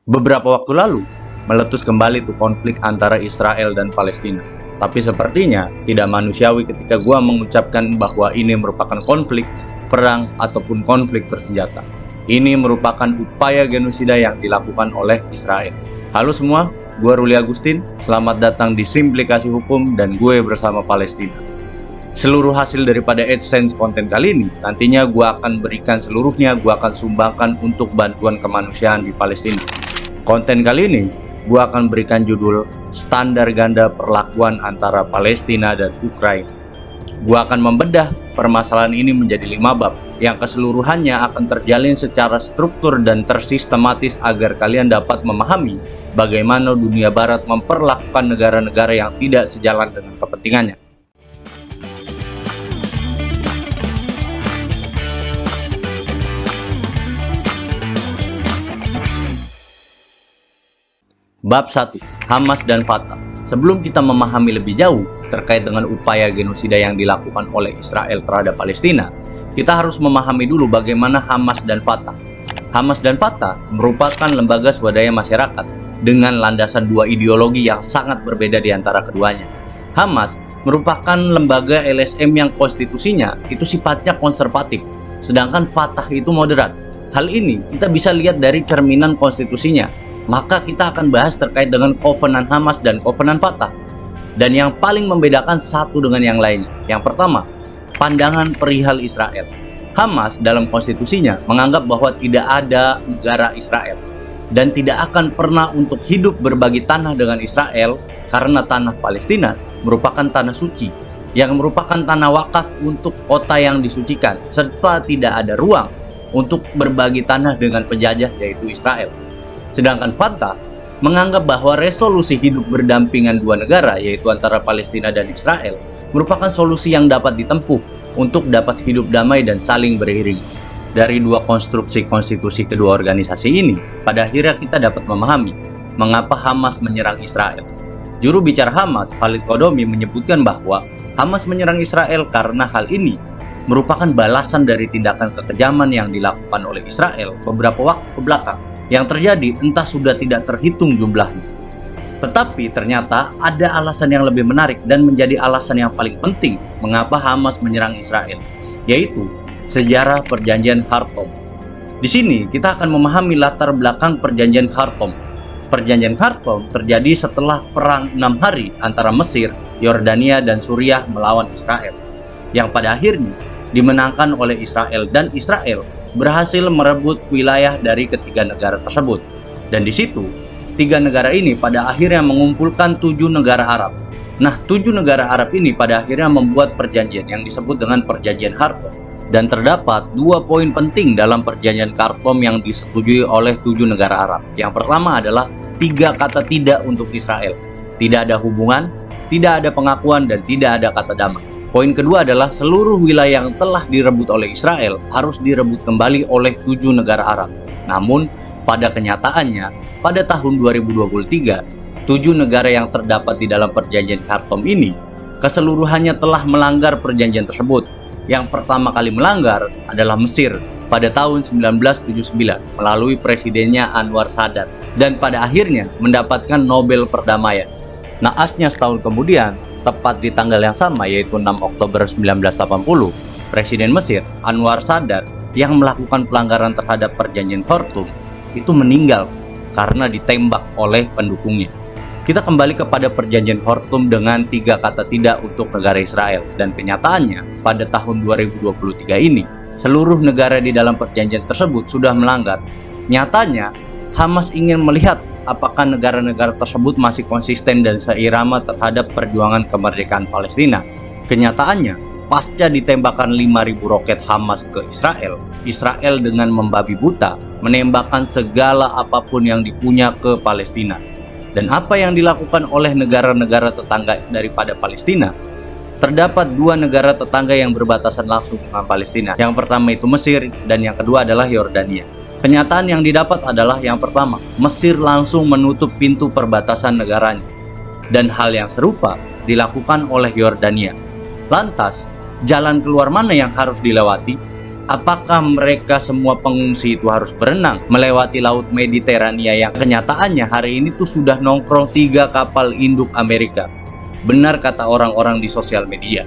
Beberapa waktu lalu, meletus kembali tuh konflik antara Israel dan Palestina. Tapi sepertinya tidak manusiawi ketika gua mengucapkan bahwa ini merupakan konflik perang ataupun konflik bersenjata. Ini merupakan upaya genosida yang dilakukan oleh Israel. Halo semua, gua Ruli Agustin. Selamat datang di Simplikasi Hukum dan gue bersama Palestina. Seluruh hasil daripada AdSense konten kali ini nantinya gua akan berikan seluruhnya, gua akan sumbangkan untuk bantuan kemanusiaan di Palestina. Konten kali ini, gue akan berikan judul Standar Ganda Perlakuan Antara Palestina dan Ukraina. Gue akan membedah permasalahan ini menjadi 5 bab, yang keseluruhannya akan terjalin secara struktur dan tersistematis agar kalian dapat memahami bagaimana dunia barat memperlakukan negara-negara yang tidak sejalan dengan kepentingannya. Bab 1. Hamas dan Fatah. Sebelum kita memahami lebih jauh terkait dengan upaya genosida yang dilakukan oleh Israel terhadap Palestina, kita harus memahami dulu bagaimana Hamas dan Fatah. Hamas dan Fatah merupakan lembaga swadaya masyarakat dengan landasan dua ideologi yang sangat berbeda di antara keduanya. Hamas merupakan lembaga LSM yang konstitusinya itu sifatnya konservatif, sedangkan Fatah itu moderat. Hal ini kita bisa lihat dari cerminan konstitusinya. Maka kita akan bahas terkait dengan kovenan Hamas dan kovenan Fatah. Dan yang paling membedakan satu dengan yang lainnya. Yang pertama, pandangan perihal Israel. Hamas dalam konstitusinya menganggap bahwa tidak ada negara Israel. Dan tidak akan pernah untuk hidup berbagi tanah dengan Israel karena tanah Palestina merupakan tanah suci. Yang merupakan tanah wakaf untuk kota yang disucikan. Serta tidak ada ruang untuk berbagi tanah dengan penjajah yaitu Israel. Sedangkan Fatah menganggap bahwa resolusi hidup berdampingan dua negara yaitu antara Palestina dan Israel merupakan solusi yang dapat ditempuh untuk dapat hidup damai dan saling beriring. Dari dua konstruksi konstitusi kedua organisasi ini, pada akhirnya kita dapat memahami mengapa Hamas menyerang Israel. Juru bicara Hamas, Khalid Qadomi, menyebutkan bahwa Hamas menyerang Israel karena hal ini merupakan balasan dari tindakan kekejaman yang dilakukan oleh Israel beberapa waktu ke belakang. Yang terjadi entah sudah tidak terhitung jumlahnya. Tetapi ternyata ada alasan yang lebih menarik dan menjadi alasan yang paling penting mengapa Hamas menyerang Israel, yaitu sejarah perjanjian Khartoum. Di sini kita akan memahami latar belakang perjanjian Khartoum. Perjanjian Khartoum terjadi setelah perang 6 hari antara Mesir, Yordania, dan Suriah melawan Israel, yang pada akhirnya dimenangkan oleh Israel dan Israel berhasil merebut wilayah dari ketiga negara tersebut. Dan di situ, 3 negara ini pada akhirnya mengumpulkan 7 negara Arab. Nah, 7 negara Arab ini pada akhirnya membuat perjanjian yang disebut dengan perjanjian Khartoum. Dan terdapat 2 poin penting dalam perjanjian Khartoum yang disetujui oleh 7 negara Arab. Yang pertama adalah 3 kata tidak untuk Israel. Tidak ada hubungan, tidak ada pengakuan, dan tidak ada kata damai. Poin kedua adalah seluruh wilayah yang telah direbut oleh Israel harus direbut kembali oleh 7 negara Arab. Namun, pada kenyataannya, pada tahun 2023, 7 negara yang terdapat di dalam perjanjian Khartoum ini keseluruhannya telah melanggar perjanjian tersebut. Yang pertama kali melanggar adalah Mesir pada tahun 1979 melalui presidennya Anwar Sadat dan pada akhirnya mendapatkan Nobel Perdamaian. Naasnya setahun kemudian, tepat di tanggal yang sama yaitu 6 Oktober 1980, Presiden Mesir Anwar Sadat yang melakukan pelanggaran terhadap perjanjian Khartoum itu meninggal karena ditembak oleh pendukungnya. Kita kembali kepada perjanjian Khartoum dengan 3 kata tidak untuk negara Israel, dan kenyataannya pada tahun 2023 ini seluruh negara di dalam perjanjian tersebut sudah melanggar. Nyatanya Hamas ingin melihat apakah negara-negara tersebut masih konsisten dan seirama terhadap perjuangan kemerdekaan Palestina. Kenyataannya, pasca ditembakkan 5.000 roket Hamas ke Israel, Israel dengan membabi buta menembakkan segala apapun yang dipunya ke Palestina. Dan apa yang dilakukan oleh negara-negara tetangga daripada Palestina? Terdapat 2 negara tetangga yang berbatasan langsung dengan Palestina. Yang pertama itu Mesir dan yang kedua adalah Yordania. Kenyataan yang didapat adalah yang pertama, Mesir langsung menutup pintu perbatasan negaranya. Dan hal yang serupa dilakukan oleh Yordania. Lantas, jalan keluar mana yang harus dilewati? apakah mereka semua pengungsi itu harus berenang melewati Laut Mediterania yang kenyataannya hari ini tuh sudah nongkrong 3 kapal induk Amerika? Benar kata orang-orang di sosial media,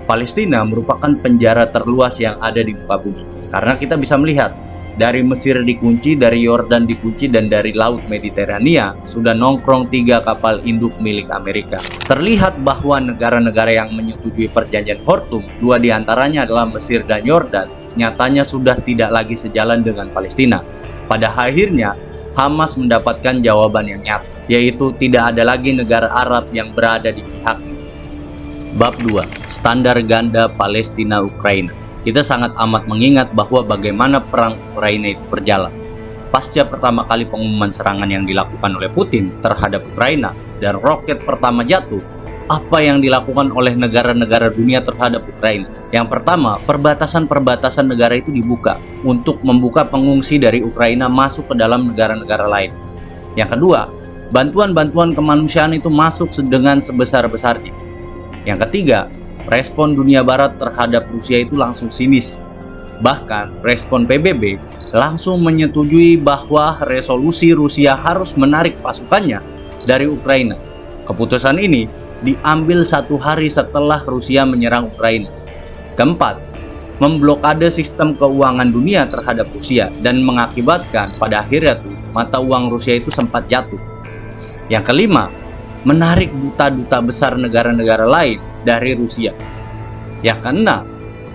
Palestina merupakan penjara terluas yang ada di muka bumi. Karena kita bisa melihat, dari Mesir dikunci, dari Yordan dikunci, dan dari Laut Mediterania sudah nongkrong 3 kapal induk milik Amerika. Terlihat bahwa negara-negara yang menyetujui perjanjian Khartoum, 2 diantaranya adalah Mesir dan Yordan, nyatanya sudah tidak lagi sejalan dengan Palestina. Pada akhirnya, Hamas mendapatkan jawaban yang nyata, yaitu tidak ada lagi negara Arab yang berada di pihaknya. Bab 2. Standar ganda Palestina-Ukraina. Kita sangat amat mengingat bahwa bagaimana perang Ukraina itu berjalan. Pasca pertama kali pengumuman serangan yang dilakukan oleh Putin terhadap Ukraina dan roket pertama jatuh, apa yang dilakukan oleh negara-negara dunia terhadap Ukraina? Yang pertama, perbatasan-perbatasan negara itu dibuka untuk membuka pengungsi dari Ukraina masuk ke dalam negara-negara lain. Yang kedua, bantuan-bantuan kemanusiaan itu masuk dengan sebesar-besarnya. Yang ketiga, respon dunia barat terhadap Rusia itu langsung sinis. Bahkan, respon PBB langsung menyetujui bahwa resolusi Rusia harus menarik pasukannya dari Ukraina. Keputusan ini diambil 1 hari setelah Rusia menyerang Ukraina. Keempat, memblokade sistem keuangan dunia terhadap Rusia dan mengakibatkan pada akhirnya mata uang Rusia itu sempat jatuh. Yang kelima, menarik duta-duta besar negara-negara lain dari Rusia. Yang keenam,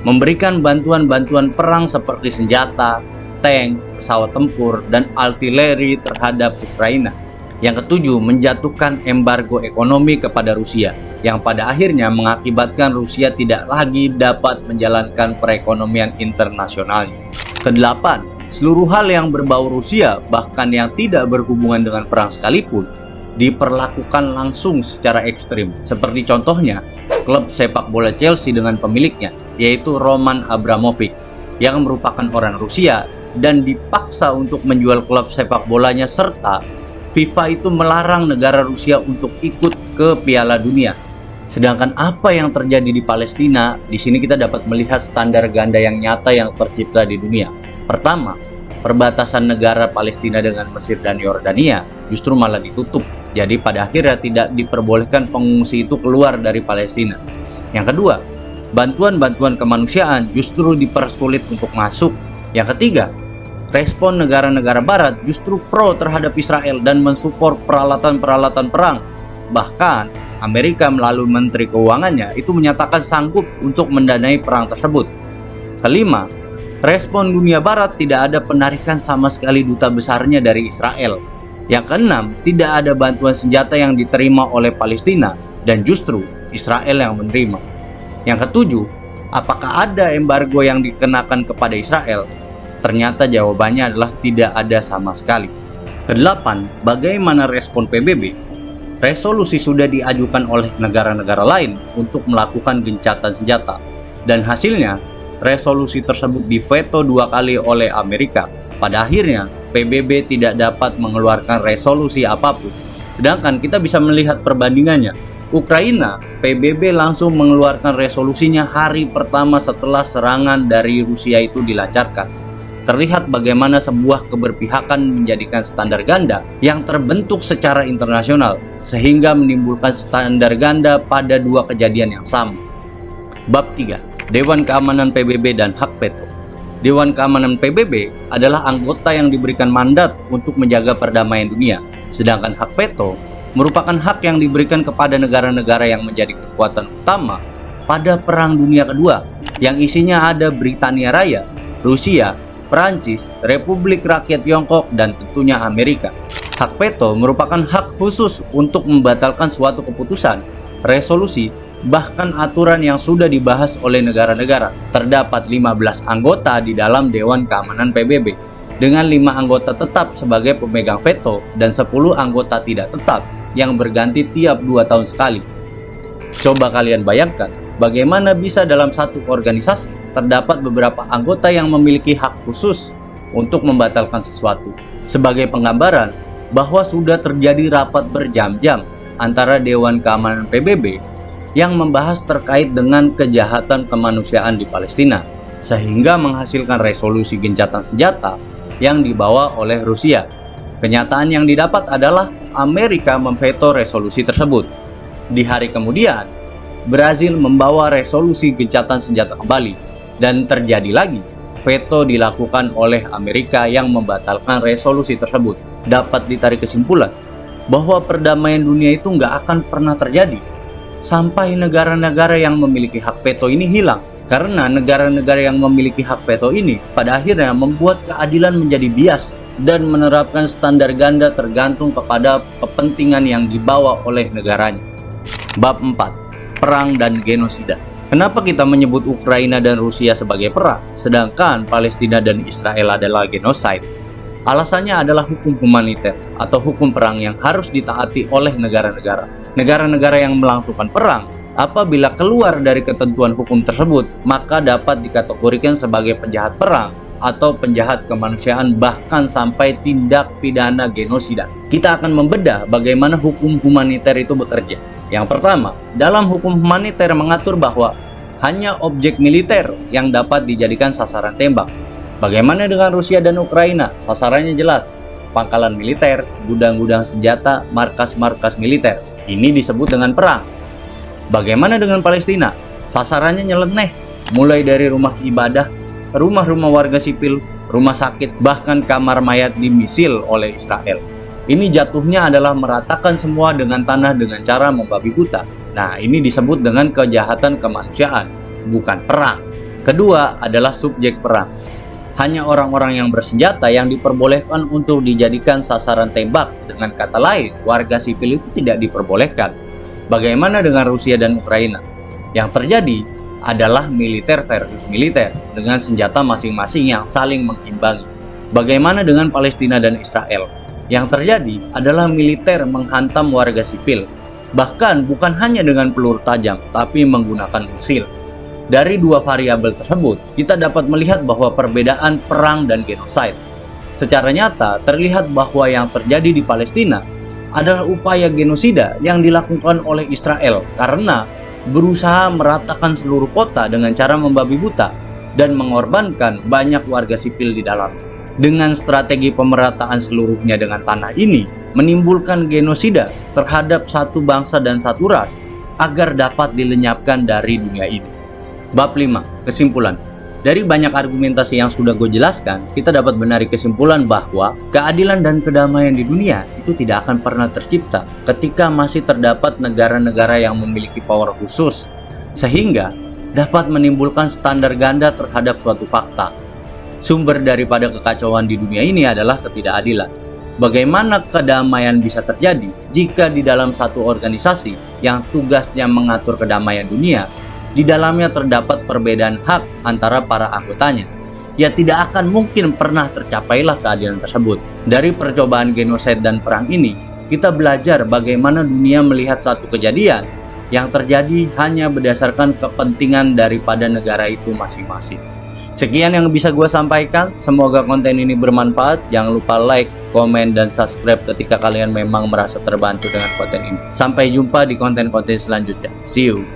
memberikan bantuan-bantuan perang seperti senjata, tank, pesawat tempur, dan artileri terhadap Ukraina. Yang ketujuh, menjatuhkan embargo ekonomi kepada Rusia, yang pada akhirnya mengakibatkan Rusia tidak lagi dapat menjalankan perekonomian internasionalnya. Kedelapan, seluruh hal yang berbau Rusia, bahkan yang tidak berhubungan dengan perang sekalipun, diperlakukan langsung secara ekstrim. Seperti contohnya, klub sepak bola Chelsea dengan pemiliknya, yaitu Roman Abramovich, yang merupakan orang Rusia dan dipaksa untuk menjual klub sepak bolanya, serta FIFA itu melarang negara Rusia untuk ikut ke Piala Dunia. Sedangkan apa yang terjadi di Palestina, di sini kita dapat melihat standar ganda yang nyata yang tercipta di dunia. Pertama, perbatasan negara Palestina dengan Mesir dan Yordania justru malah ditutup. Jadi pada akhirnya tidak diperbolehkan pengungsi itu keluar dari Palestina. Yang kedua, bantuan-bantuan kemanusiaan justru dipersulit untuk masuk. Yang ketiga, respon negara-negara barat justru pro terhadap Israel dan mensupport peralatan-peralatan perang. Bahkan Amerika melalui Menteri Keuangannya itu menyatakan sanggup untuk mendanai perang tersebut. Kelima, respon dunia barat tidak ada penarikan sama sekali duta besarnya dari Israel. Yang keenam, tidak ada bantuan senjata yang diterima oleh Palestina dan justru Israel yang menerima. Yang ketujuh, apakah ada embargo yang dikenakan kepada Israel? Ternyata jawabannya adalah tidak ada sama sekali. Kedelapan, bagaimana respon PBB? Resolusi sudah diajukan oleh negara-negara lain untuk melakukan gencatan senjata, dan hasilnya resolusi tersebut diveto 2 kali oleh Amerika. Pada akhirnya PBB tidak dapat mengeluarkan resolusi apapun. Sedangkan kita bisa melihat perbandingannya. Ukraina, PBB langsung mengeluarkan resolusinya hari pertama setelah serangan dari Rusia itu dilancarkan. Terlihat bagaimana sebuah keberpihakan menjadikan standar ganda yang terbentuk secara internasional, sehingga menimbulkan standar ganda pada 2 kejadian yang sama. Bab 3. Dewan Keamanan PBB dan hak veto. Dewan Keamanan PBB adalah anggota yang diberikan mandat untuk menjaga perdamaian dunia, sedangkan hak veto merupakan hak yang diberikan kepada negara-negara yang menjadi kekuatan utama pada Perang Dunia Kedua, yang isinya ada Britania Raya, Rusia, Perancis, Republik Rakyat Tiongkok, dan tentunya Amerika. Hak veto merupakan hak khusus untuk membatalkan suatu keputusan, resolusi, bahkan aturan yang sudah dibahas oleh negara-negara. Terdapat 15 anggota di dalam Dewan Keamanan PBB, dengan 5 anggota tetap sebagai pemegang veto dan 10 anggota tidak tetap yang berganti tiap 2 tahun sekali. Coba kalian bayangkan, bagaimana bisa dalam satu organisasi terdapat beberapa anggota yang memiliki hak khusus untuk membatalkan sesuatu. Sebagai penggambaran bahwa sudah terjadi rapat berjam-jam antara Dewan Keamanan PBB yang membahas terkait dengan kejahatan kemanusiaan di Palestina, sehingga menghasilkan resolusi gencatan senjata yang dibawa oleh Rusia. Kenyataan yang didapat adalah Amerika memveto resolusi tersebut. Di hari kemudian, Brazil membawa resolusi gencatan senjata kembali, dan terjadi lagi veto dilakukan oleh Amerika yang membatalkan resolusi tersebut. Dapat ditarik kesimpulan bahwa perdamaian dunia itu nggak akan pernah terjadi sampai negara-negara yang memiliki hak veto ini hilang. Karena negara-negara yang memiliki hak veto ini pada akhirnya membuat keadilan menjadi bias dan menerapkan standar ganda tergantung kepada kepentingan yang dibawa oleh negaranya. Bab 4. Perang dan genosida. Kenapa kita menyebut Ukraina dan Rusia sebagai perang, sedangkan Palestina dan Israel adalah genosida? Alasannya adalah hukum humaniter atau hukum perang yang harus ditaati oleh negara-negara. Negara-negara yang melangsungkan perang, apabila keluar dari ketentuan hukum tersebut, maka dapat dikategorikan sebagai penjahat perang atau penjahat kemanusiaan, bahkan sampai tindak pidana genosida. Kita akan membedah bagaimana hukum humaniter itu bekerja. Yang pertama, dalam hukum humaniter mengatur bahwa hanya objek militer yang dapat dijadikan sasaran tembak. Bagaimana dengan Rusia dan Ukraina? Sasarannya jelas, pangkalan militer, gudang-gudang senjata, markas-markas militer. Ini disebut dengan perang. Bagaimana dengan Palestina? Sasarannya nyeleneh, mulai dari rumah ibadah, rumah-rumah warga sipil, rumah sakit, bahkan kamar mayat dimisil oleh Israel. Ini jatuhnya adalah meratakan semua dengan tanah dengan cara membabi buta. Nah, ini disebut dengan kejahatan kemanusiaan, bukan perang. Kedua adalah subjek perang. Hanya orang-orang yang bersenjata yang diperbolehkan untuk dijadikan sasaran tembak. Dengan kata lain, warga sipil itu tidak diperbolehkan. Bagaimana dengan Rusia dan Ukraina? Yang terjadi adalah militer versus militer dengan senjata masing-masing yang saling mengimbangi. Bagaimana dengan Palestina dan Israel? Yang terjadi adalah militer menghantam warga sipil, bahkan bukan hanya dengan peluru tajam, tapi menggunakan misil. Dari dua variabel tersebut, kita dapat melihat bahwa perbedaan perang dan genosida. Secara nyata, terlihat bahwa yang terjadi di Palestina adalah upaya genosida yang dilakukan oleh Israel karena berusaha meratakan seluruh kota dengan cara membabi buta dan mengorbankan banyak warga sipil di dalam. Dengan strategi pemerataan seluruhnya dengan tanah ini, menimbulkan genosida terhadap satu bangsa dan satu ras agar dapat dilenyapkan dari dunia ini. Bab 5. Kesimpulan. Dari banyak argumentasi yang sudah gue jelaskan, kita dapat menarik kesimpulan bahwa keadilan dan kedamaian di dunia itu tidak akan pernah tercipta ketika masih terdapat negara-negara yang memiliki power khusus, sehingga dapat menimbulkan standar ganda terhadap suatu fakta. Sumber daripada kekacauan di dunia ini adalah ketidakadilan. Bagaimana kedamaian bisa terjadi jika di dalam satu organisasi yang tugasnya mengatur kedamaian dunia, di dalamnya terdapat perbedaan hak antara para anggotanya? Ya, tidak akan mungkin pernah tercapailah keadilan tersebut. Dari percobaan genosida dan perang ini, kita belajar bagaimana dunia melihat satu kejadian yang terjadi hanya berdasarkan kepentingan daripada negara itu masing-masing. Sekian yang bisa gue sampaikan, semoga konten ini bermanfaat. Jangan lupa like, komen, dan subscribe ketika kalian memang merasa terbantu dengan konten ini. Sampai jumpa di konten-konten selanjutnya. See you!